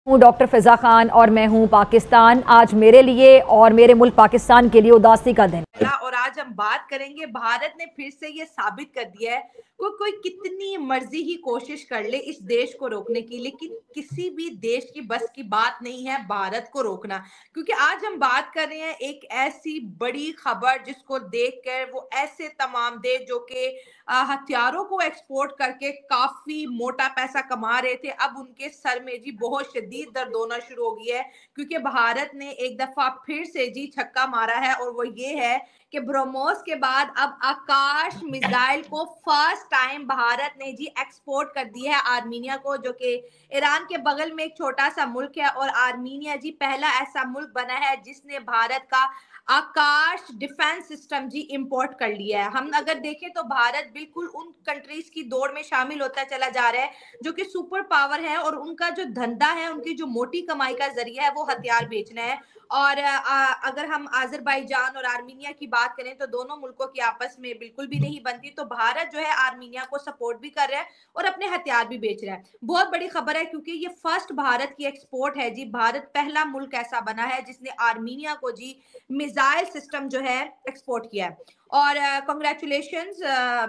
हूँ डॉक्टर फिजा खान और मैं हूँ पाकिस्तान। आज मेरे लिए और मेरे मुल्क पाकिस्तान के लिए उदासी का दिन। और आज हम बात करेंगे, भारत ने फिर से ये साबित कर दिया है कोई कितनी मर्जी ही कोशिश कर ले इस देश को रोकने की, लेकिन किसी भी देश की बस की बात नहीं है भारत को रोकना। क्योंकि आज हम बात कर रहे हैं एक ऐसी बड़ी खबर जिसको देखकर वो ऐसे तमाम देश जो कि हथियारों को एक्सपोर्ट करके काफी मोटा पैसा कमा रहे थे, अब उनके सर में जी बहुत शदीद दर्द होना शुरू हो गया है। क्योंकि भारत ने एक दफा फिर से जी छक्का मारा है और वो ये है कि ब्रह्मोस के बाद अब आकाश मिसाइल को फर्स्ट टाइम भारत ने जी एक्सपोर्ट कर दी है आर्मीनिया को, जो कि ईरान के बगल में एक छोटा सा मुल्क है। और आर्मीनिया जी पहला ऐसा मुल्क बना है जिसने भारत का आकाश डिफेंस सिस्टम जी इंपोर्ट कर लिया है। हम अगर देखें तो भारत बिल्कुल उन कंट्रीज की दौड़ में शामिल होता चला जा रहा है जो कि सुपर पावर है और उनका जो धंधा है, उनकी जो मोटी कमाई का जरिया है वो हथियार बेचना है। और अगर हम अजरबैजान और आर्मीनिया की बात करें तो दोनों मुल्कों की आपस में बिल्कुल भी नहीं बनती, तो भारत जो है आर्मीनिया को सपोर्ट भी कर रहा है और अपने हथियार भी बेच रहा है। बहुत बड़ी खबर है क्योंकि ये फर्स्ट भारत की एक्सपोर्ट है जी। भारत पहला मुल्क ऐसा बना है जिसने आर्मीनिया को जी मिसाइल सिस्टम जो है एक्सपोर्ट किया है। और कांग्रेचुलेशंस,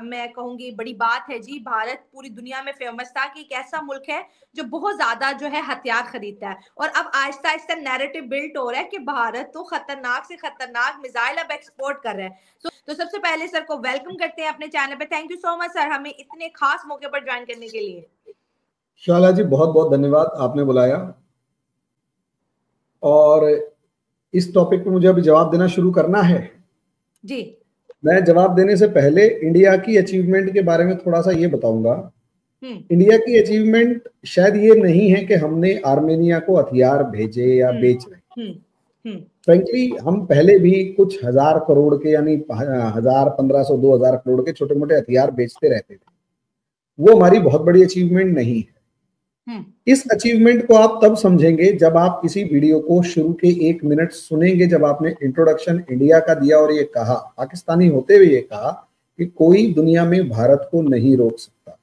मैं कहूंगी बड़ी बात है जी। भारत पूरी दुनिया में फेमस था कि एक ऐसा मुल्क है जो बहुत ज्यादा जो है हथियार खरीदता है, और अब आहिस्ता आहिस्ता नैरेटिव बिल्ड हो रहा है कि भारत तो खतरनाक से खतरनाक मिसाइल अब एक्सपोर्ट कर रहा है। तो सबसे पहले सर को वेलकम करते हैं अपने चैनल पे। Thank you so much sir हमें इतने खास मौके पर ज्वाइन करने के लिए। शाला जी बहुत बहुत धन्यवाद, आपने बुलाया। और इस टॉपिक पे मुझे अभी जवाब देना शुरू करना है जी। मैं जवाब देने से पहले इंडिया की अचीवमेंट के बारे में थोड़ा सा ये बताऊंगा। इंडिया की अचीवमेंट शायद ये नहीं है कि हमने आर्मेनिया को हथियार भेजे या बेच रहे। फ्रेंकली हम पहले भी कुछ हजार करोड़ के, यानी 1000, 1500, 2000 करोड़ के छोटे मोटे हथियार बेचते रहते थे। वो हमारी बहुत बड़ी अचीवमेंट नहीं है। इस अचीवमेंट को आप तब समझेंगे जब आप किसी वीडियो को शुरू के 1 मिनट सुनेंगे, जब आपने इंट्रोडक्शन इंडिया का दिया और ये कहा, पाकिस्तानी होते हुए ये कहा कि कोई दुनिया में भारत को नहीं रोक सकता।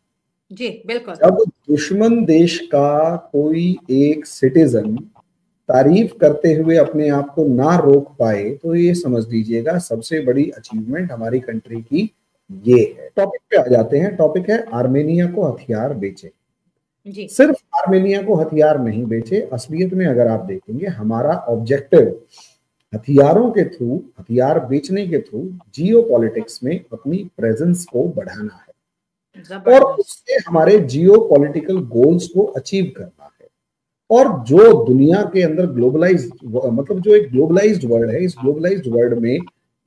जी बिल्कुल। जब दुश्मन देश का कोई एक सिटीजन तारीफ करते हुए अपने आप को ना रोक पाए तो ये समझ लीजिएगा सबसे बड़ी अचीवमेंट हमारी कंट्री की ये है। टॉपिक पे आ जाते हैं। टॉपिक है आर्मेनिया को हथियार बेचे। जी। सिर्फ आर्मेनिया को हथियार नहीं बेचे, असलियत में अगर आप देखेंगे हमारा ऑब्जेक्टिव हथियारों के थ्रू, हथियार बेचने के थ्रू जियोपॉलिटिक्स में अपनी प्रेजेंस को बढ़ाना है और उससे हमारे जियोपॉलिटिकल गोल्स को अचीव करना है। और जो दुनिया के अंदर ग्लोबलाइज्ड, मतलब जो एक ग्लोबलाइज्ड वर्ल्ड है, इस ग्लोबलाइज्ड वर्ल्ड में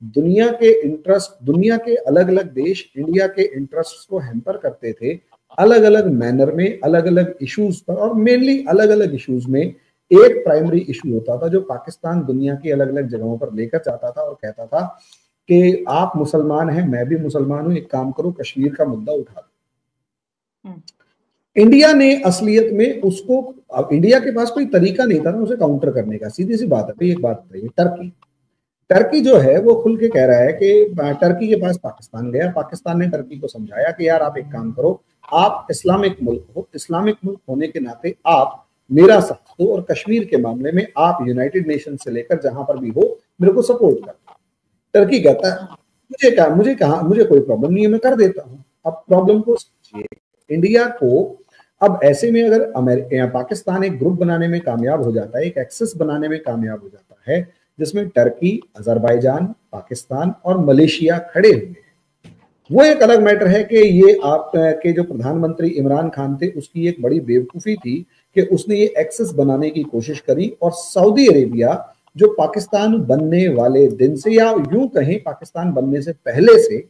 दुनिया के इंटरेस्ट, दुनिया के अलग अलग देश इंडिया के इंटरेस्ट को हैम्पर करते थे अलग अलग मैनर में, अलग अलग इश्यूज पर। और मेनली अलग अलग इश्यूज में एक प्राइमरी इशू होता था जो पाकिस्तान दुनिया की अलग अलग जगहों पर लेकर जाता था और कहता था कि आप मुसलमान हैं, मैं भी मुसलमान हूं, एक काम करो कश्मीर का मुद्दा उठा दो। इंडिया ने असलियत में उसको, अब इंडिया के पास कोई तरीका नहीं था ना उसे काउंटर करने का। सीधी सी बात है। एक बात बताइए, टर्की जो है वो खुल के कह रहा है कि टर्की के पास पाकिस्तान गया, पाकिस्तान ने टर्की को समझाया कि यार आप एक काम करो, आप इस्लामिक मुल्क हो, इस्लामिक मुल्क होने के नाते आप मेरा साथ दो और कश्मीर के मामले में आप यूनाइटेड नेशन से लेकर जहां पर भी हो मेरे को सपोर्ट करना। टर्की कहता है मुझे कोई प्रॉब्लम नहीं है, मैं कर देता हूं। अब प्रॉब्लम को समझिए, इंडिया को अब ऐसे में अगर पाकिस्तान एक ग्रुप बनाने में कामयाब हो जाता है, एक एक्सेस बनाने में कामयाब हो जाता है जिसमें टर्की, अजरबैजान, पाकिस्तान और मलेशिया खड़े हुए हैं। वो एक अलग मैटर है कि ये आपके जो प्रधानमंत्री इमरान खान थे उसकी एक बड़ी बेवकूफी थी कि उसने ये एक्सेस बनाने की कोशिश करी और सऊदी अरेबिया जो पाकिस्तान बनने वाले दिन से, या यूं कहें पाकिस्तान बनने से पहले से,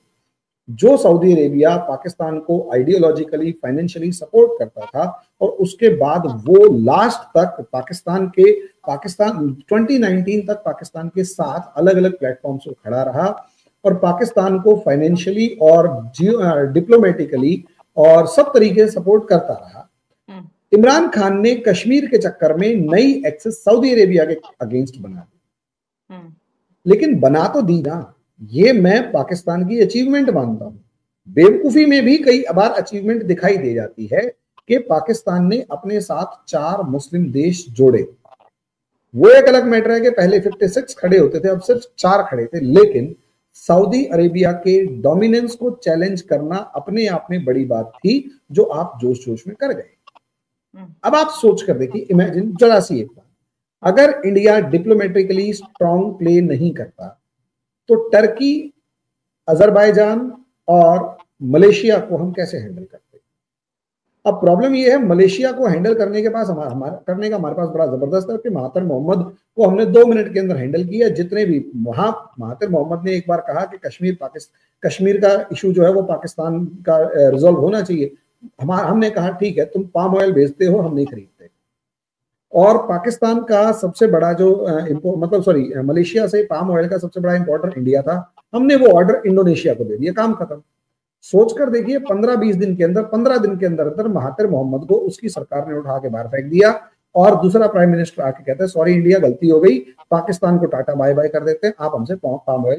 जो सऊदी अरेबिया पाकिस्तान को आइडियोलॉजिकली, फाइनेंशियली सपोर्ट करता था और उसके बाद वो लास्ट तक पाकिस्तान 2019 तक पाकिस्तान के साथ अलग अलग प्लेटफॉर्म्स पर खड़ा रहा और पाकिस्तान को फाइनेंशियली और डिप्लोमेटिकली और सब तरीके से सपोर्ट करता रहा। इमरान खान ने कश्मीर के चक्कर में नई एक्सेस सऊदी अरेबिया के अगेंस्ट बना दी, लेकिन बना तो दी ना। ये मैं पाकिस्तान की अचीवमेंट मानता हूं। बेवकूफी में भी कई बार अचीवमेंट दिखाई दे जाती है कि पाकिस्तान ने अपने साथ 4 मुस्लिम देश जोड़े। वो एक अलग मैटर है कि पहले 56 खड़े होते थे, अब सिर्फ 4 खड़े थे, लेकिन सऊदी अरेबिया के डोमिनेंस को चैलेंज करना अपने आप में बड़ी बात थी, जो आप जोश जोश में कर गए। अब आप सोच कर देखिए, इमेजिन जरा सी एक बात, अगर इंडिया डिप्लोमेटिकली स्ट्रॉन्ग प्ले नहीं करता तो टर्की, अजरबैजान और मलेशिया को हम कैसे हैंडल करते? अब प्रॉब्लम ये है, मलेशिया को हैंडल करने के पास हमारे पास बड़ा जबरदस्त है कि महातिर मोहम्मद को हमने 2 मिनट के अंदर हैंडल किया। जितने भी वहां महातिर मोहम्मद ने एक बार कहा कि कश्मीर का इशू जो है वो पाकिस्तान का रिजॉल्व होना चाहिए। हमने कहा ठीक है, तुम पाम ऑयल भेजते हो, हम नहीं खरीदते। और पाकिस्तान का सबसे बड़ा जो मलेशिया से पाम ऑयल का सबसे बड़ा इंपोर्टर इंडिया था, हमने वो ऑर्डर इंडोनेशिया को दे दिया, काम खत्म। सोचकर देखिए 15-20 दिन के अंदर, 15 दिन के अंदर अंदर महातिर मोहम्मद को उसकी सरकार ने उठा के बाहर फेंक दिया, और दूसरा प्राइम मिनिस्टर आके कहते हैं सॉरी इंडिया, गलती हो गई, पाकिस्तान को टाटा बाय बाय कर देते हैं, आप हमसे पाम ऑयल